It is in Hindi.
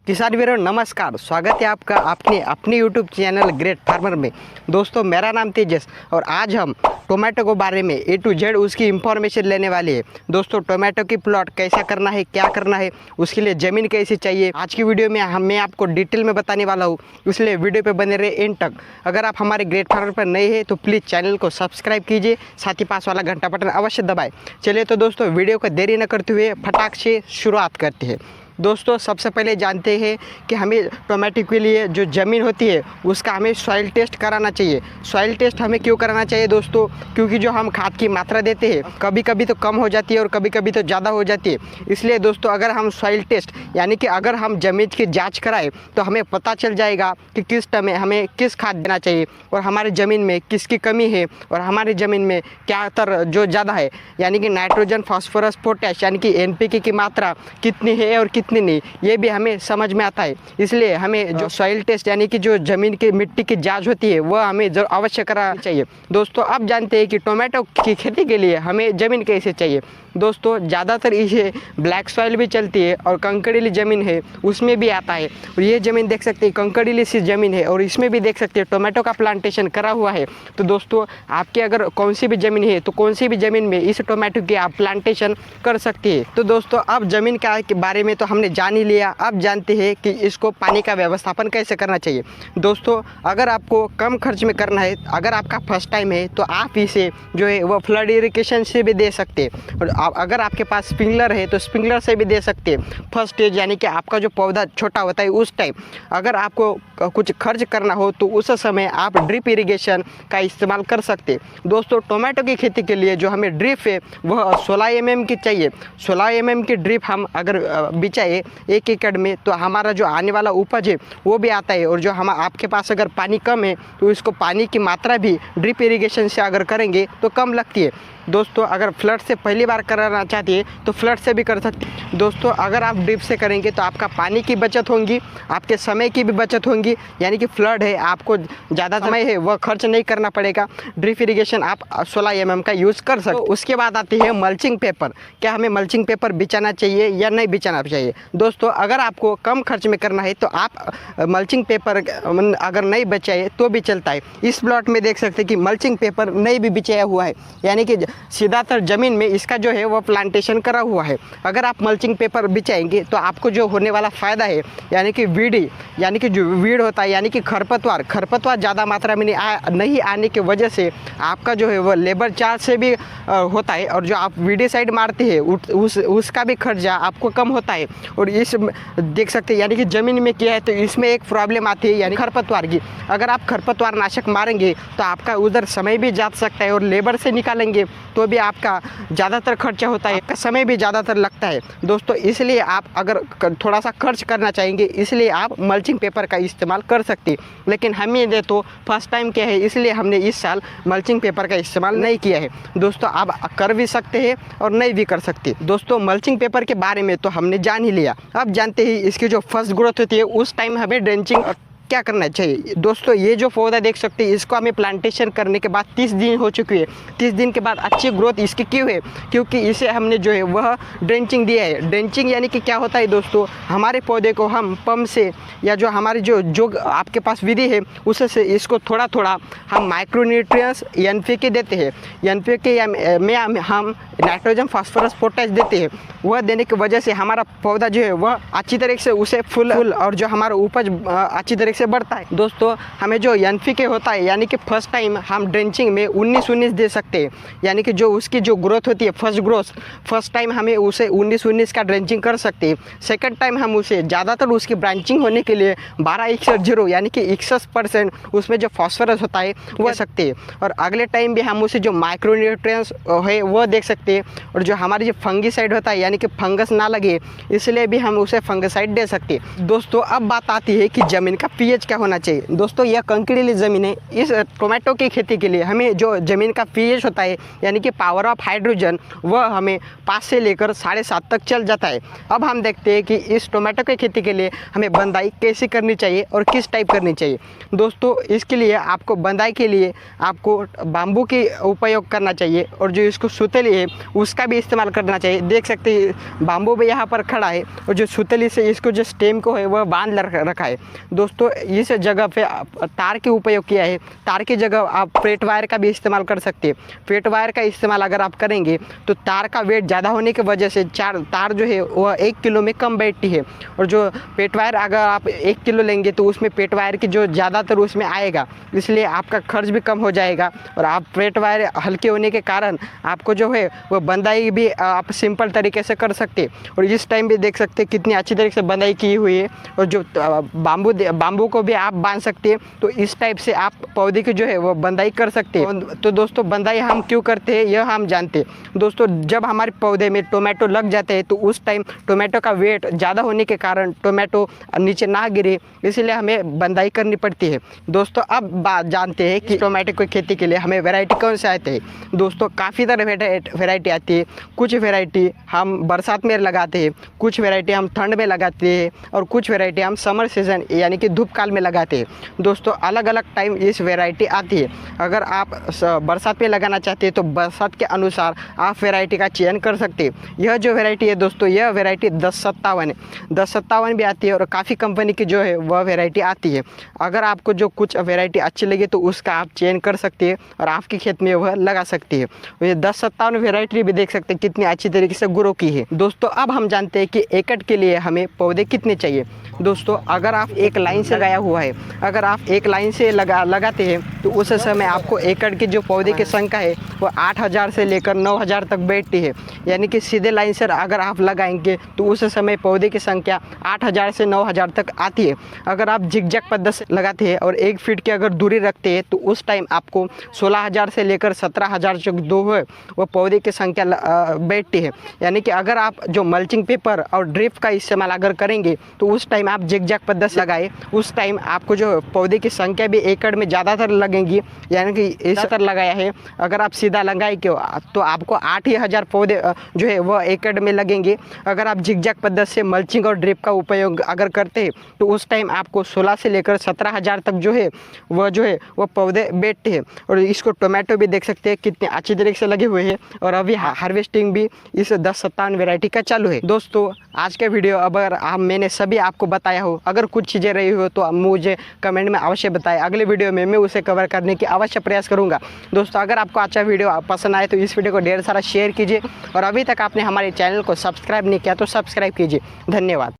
किसान वीरों नमस्कार, स्वागत है आपका अपने यूट्यूब चैनल ग्रेट फार्मर में। दोस्तों मेरा नाम तेजस और आज हम टोमेटो के बारे में A to Z उसकी इंफॉर्मेशन लेने वाले हैं। दोस्तों टोमेटो की प्लॉट कैसा करना है, क्या करना है, उसके लिए ज़मीन कैसी चाहिए, आज की वीडियो में मैं आपको डिटेल में बताने वाला हूँ, इसलिए वीडियो पे बने रहे एंड तक। अगर आप हमारे ग्रेट फार्मर पर नए हैं तो प्लीज़ चैनल को सब्सक्राइब कीजिए, साथ ही पास वाला घंटा बटन अवश्य दबाएँ। चलिए तो दोस्तों वीडियो को देरी न करते हुए फटाक से शुरुआत करते हैं। दोस्तों सबसे पहले जानते हैं कि हमें टोमेटो के लिए जो ज़मीन होती है उसका हमें सॉइल टेस्ट कराना चाहिए। सॉइल टेस्ट हमें क्यों कराना चाहिए दोस्तों? क्योंकि जो हम खाद की मात्रा देते हैं कभी कभी तो कम हो जाती है और कभी कभी तो ज़्यादा हो जाती है। इसलिए दोस्तों अगर हम सॉइल टेस्ट यानी कि अगर हम ज़मीन की जाँच कराएँ तो हमें पता चल जाएगा कि किस टाइम में हमें किस खाद देना चाहिए और हमारी ज़मीन में किसकी कमी है और हमारी ज़मीन में क्या जो ज़्यादा है, यानी कि नाइट्रोजन, फास्फोरस, पोटैश यानी कि NPK की मात्रा कितनी है और कितनी नहीं, ये भी हमें समझ में आता है। इसलिए हमें जो सॉइल टेस्ट यानी कि जो ज़मीन की मिट्टी की जांच होती है वह हमें अवश्य कराना चाहिए। दोस्तों अब जानते हैं कि टोमेटो की खेती के लिए हमें ज़मीन कैसे चाहिए। दोस्तों ज़्यादातर इसे ब्लैक सॉइल भी चलती है और कंकड़ीली ज़मीन है उसमें भी आता है। और ये ज़मीन देख सकते हैं कंकड़ीली सी ज़मीन है और इसमें भी देख सकते हैं टोमेटो का प्लांटेशन करा हुआ है। तो दोस्तों आपकी अगर कौन सी भी ज़मीन है तो कौन सी भी ज़मीन में इस टोमेटो की आप प्लांटेशन कर सकते हैं। तो दोस्तों अब ज़मीन के बारे में तो हमने जान ही लिया, अब जानते हैं कि इसको पानी का व्यवस्थापन कैसे करना चाहिए। दोस्तों अगर आपको कम खर्च में करना है, अगर आपका फर्स्ट टाइम है तो आप इसे जो है वो फ्लड इरिगेशन से भी दे सकते हैं और अगर आपके पास स्प्रिंकलर है तो स्प्रिंकलर से भी दे सकते हैं। फर्स्ट स्टेज यानी कि आपका जो पौधा छोटा होता है उस टाइम अगर आपको कुछ खर्च करना हो तो उस समय आप ड्रिप इरिगेशन का इस्तेमाल कर सकते हैं। दोस्तों टोमेटो की खेती के लिए जो हमें ड्रिप है वह 16 mm की चाहिए। 16 mm की ड्रिप हम अगर बिछाए 1 एकड़ में तो हमारा जो आने वाला उपज है वो भी आता है। और जो हम आपके पास अगर पानी कम है तो इसको पानी की मात्रा भी ड्रिप इरिगेशन से अगर करेंगे तो कम लगती है। दोस्तों अगर फ्लड से पहली बार कराना चाहती है तो फ्लड से भी कर सकते हैं। दोस्तों अगर आप ड्रिप से करेंगे तो आपका पानी की बचत होगी, आपके समय की भी बचत होगी, यानी कि फ्लड है आपको ज़्यादा समय है वह खर्च नहीं करना पड़ेगा। ड्रिप इरिगेशन आप 16 mm का यूज़ कर सकते। तो उसके बाद आती है मल्चिंग पेपर। क्या हमें मल्चिंग पेपर बिछाना चाहिए या नहीं बिछाना चाहिए? दोस्तों अगर आपको कम खर्च में करना है तो आप मल्चिंग पेपर अगर नहीं बिछाए तो भी चलता है। इस प्लॉट में देख सकते हैं कि मल्चिंग पेपर नहीं भी बिछाया हुआ है, यानी कि सीधातर ज़मीन में इसका जो है वो प्लांटेशन करा हुआ है। अगर आप मल्चिंग पेपर बिछाएंगे तो आपको जो होने वाला फ़ायदा है यानी कि वीडी यानी कि जो वीड होता है यानी कि खरपतवार ज़्यादा मात्रा में नहीं आने की वजह से आपका जो है वो लेबर चार्ज से भी होता है और जो आप वीडीसाइड मारते हैं उसका भी खर्चा आपको कम होता है। और इस देख सकते हैं यानी कि ज़मीन में क्या है तो इसमें एक प्रॉब्लम आती है यानी खरपतवार की। अगर आप खरपतवार नाशक मारेंगे तो आपका उधर समय भी जा सकता है और लेबर से निकालेंगे तो भी आपका ज़्यादातर खर्चा होता है, आपका समय भी ज़्यादातर लगता है। दोस्तों इसलिए आप अगर थोड़ा सा खर्च करना चाहेंगे इसलिए आप मल्चिंग पेपर का इस्तेमाल कर सकते हैं। लेकिन हमें दे तो फर्स्ट टाइम क्या है इसलिए हमने इस साल मल्चिंग पेपर का इस्तेमाल नहीं किया है। दोस्तों आप कर भी सकते हैं और नहीं भी कर सकते। दोस्तों मल्चिंग पेपर के बारे में तो हमने जान ही लिया, अब जानते हैं इसकी जो फर्स्ट ग्रोथ होती है उस टाइम हमें ड्रेंचिंग क्या करना चाहिए। दोस्तों ये जो पौधा देख सकते हैं इसको हमें प्लांटेशन करने के बाद 30 दिन हो चुके हैं। 30 दिन के बाद अच्छी ग्रोथ इसकी क्यों है? क्योंकि इसे हमने जो है वह ड्रेंचिंग दिया है। ड्रेंचिंग यानी कि क्या होता है दोस्तों, हमारे पौधे को हम पंप से या जो हमारी जो आपके पास विधि है उससे इसको थोड़ा थोड़ा हम माइक्रोन्यूट्रिएंट्स NPK देते हैं। NPK में हम नाइट्रोजन, फास्फोरस, पोटैश देते हैं। वह देने की वजह से हमारा पौधा जो है वह अच्छी तरीके से उसे फुल और जो हमारा उपज अच्छी तरीके से बढ़ता है। दोस्तों हमें जो NPK होता है यानी कि फर्स्ट टाइम हम ड्रेंचिंग में 19-19 दे सकते हैं, यानी कि जो उसकी जो ग्रोथ होती है फर्स्ट टाइम हमें उसे 19-19 का ड्रेंचिंग कर सकते हैं। सेकंड टाइम हम उसे ज़्यादातर उसकी ब्रांचिंग होने के लिए 12-61-0 यानी कि 61% उसमें जो फास्फोरस होता है वह सकते हैं। और अगले टाइम भी हम उसे जो माइक्रोन्यूट्रिएंट्स है वह देख सकते हैं। और जो हमारी जो फंगीसाइड होता है यानी कि फंगस ना लगे इसलिए भी हम उसे फंगीसाइड दे सकते हैं। दोस्तों अब बात आती है कि ज़मीन का पीएच क्या होना चाहिए। दोस्तों यह कंकरीली ज़मीन है। इस टोमेटो की खेती के लिए हमें जो ज़मीन का पीएच होता है यानी कि पावर ऑफ हाइड्रोजन वह हमें 5 से लेकर 7.5 तक चल जाता है। अब हम देखते हैं कि इस टोमेटो की खेती के लिए हमें बंदाई कैसे करनी चाहिए और किस टाइप करनी चाहिए। दोस्तों इसके लिए आपको बंदाई के लिए आपको बाम्बू की उपयोग करना चाहिए और जो इसको सुतली है उसका भी इस्तेमाल करना चाहिए। देख सकते हैं बाम्बू भी यहाँ पर खड़ा है और जो सुतली से इसको जो स्टेम को है वह बांध रखा है। दोस्तों इस जगह पे तार के उपयोग किया है। तार की जगह आप फ्लैट वायर का भी इस्तेमाल कर सकते हैं। फ्लैट वायर का इस्तेमाल अगर आप करेंगे तो तार का वेट ज़्यादा होने की वजह से तार जो है वह 1 किलो में कम बैठती है। और जो फ्लैट वायर अगर आप 1 किलो लेंगे तो उसमें फ्लैट वायर की जो ज़्यादातर उसमें आएगा, इसलिए आपका खर्च भी कम हो जाएगा और आप फ्लैट वायर हल्के होने के कारण आपको जो है वह बंदाई भी आप सिंपल तरीके से कर सकते। और इस टाइम भी देख सकते कितनी अच्छी तरीके से बंदाई की हुई है और जो बाम्बू को भी आप बांध सकते हैं। तो इस टाइप से आप पौधे की जो है वो बंदाई कर सकते हैं। तो दोस्तों बंदाई हम क्यों करते हैं यह हम जानते हैं। दोस्तों जब हमारे पौधे में टोमेटो लग जाते हैं तो उस टाइम टोमेटो का वेट ज़्यादा होने के कारण टोमेटो नीचे ना गिरे, इसलिए हमें बंदाई करनी पड़ती है। दोस्तों अब बात जानते हैं कि टोमेटो की खेती के लिए हमें वैरायटी कौन से आते हैं। दोस्तों काफ़ी तरह वैरायटी आती है। कुछ वैरायटी हम बरसात में लगाते हैं, कुछ वैरायटी हम ठंड में लगाते हैं और कुछ वैरायटी हम समर सीज़न यानी कि धूप काल में लगाते हैं। दोस्तों अलग अलग टाइम इस वैरायटी आती है। अगर आप बरसात में लगाना चाहते हैं तो बरसात के अनुसार आप वैरायटी का चयन कर सकते हैं। यह जो वैरायटी है दोस्तों यह वैरायटी 1057 है। 1057 भी आती है और काफ़ी कंपनी की जो है वह वैरायटी आती है। अगर आपको जो कुछ वैरायटी अच्छी लगे तो उसका आप चयन कर सकते हैं और आपकी खेत में वह लगा सकते हैं। ये 1057 वैरायटी भी देख सकते हैं कितनी अच्छी तरीके से ग्रो की है। दोस्तों अब हम जानते हैं कि एकड़ के लिए हमें पौधे कितने चाहिए। दोस्तों अगर आप एक लाइन से लगाया हुआ है, अगर आप एक लाइन से लगाते हैं तो उस समय आपको एकड़ की जो पौधे की संख्या है वो 8000 से लेकर 9000 तक बैठती है। यानी कि सीधे लाइन से अगर आप लगाएंगे तो उस समय पौधे की संख्या 8000 से 9000 तक आती है। अगर आप जिगजैग पद्धति से लगाते हैं और 1 फीट की अगर दूरी रखते हैं तो उस टाइम आपको 16000 से लेकर 17000 तक जो है वो पौधे की संख्या बैठती है। यानी कि अगर आप जो मल्चिंग पेपर और ड्रिप का इस्तेमाल अगर करेंगे तो उस टाइम आप जिगजैग पद्धति से लगाए, उस टाइम आपको जो पौधे की संख्या भी एकड़ में ज़्यादातर लगेंगी। यानी कि ज़्यादातर लगाया है। अगर आप सीधा लगाए तो आपको 8000 पौधे जो है वह एकड़ में लगेंगे। अगर आप जिगजैग पद्धति से मल्चिंग और ड्रिप का उपयोग अगर करते हैं तो उस टाइम आपको 16 से लेकर 17000 तक जो है वह पौधे बैठते हैं। और इसको टोमेटो भी देख सकते हैं कितने अच्छी तरीके से लगे हुए हैं और अभी हार्वेस्टिंग भी इस 1057 वैरायटी का चालू है। दोस्तों आज का वीडियो अगर मैंने सभी आपको बताया हो, अगर कुछ चीज़ें रही हो तो मुझे कमेंट में अवश्य बताएं। अगले वीडियो में मैं उसे कवर करने की अवश्य प्रयास करूंगा। दोस्तों अगर आपको अच्छा वीडियो पसंद आए तो इस वीडियो को ढेर सारा शेयर कीजिए और अभी तक आपने हमारे चैनल को सब्सक्राइब नहीं किया तो सब्सक्राइब कीजिए। धन्यवाद।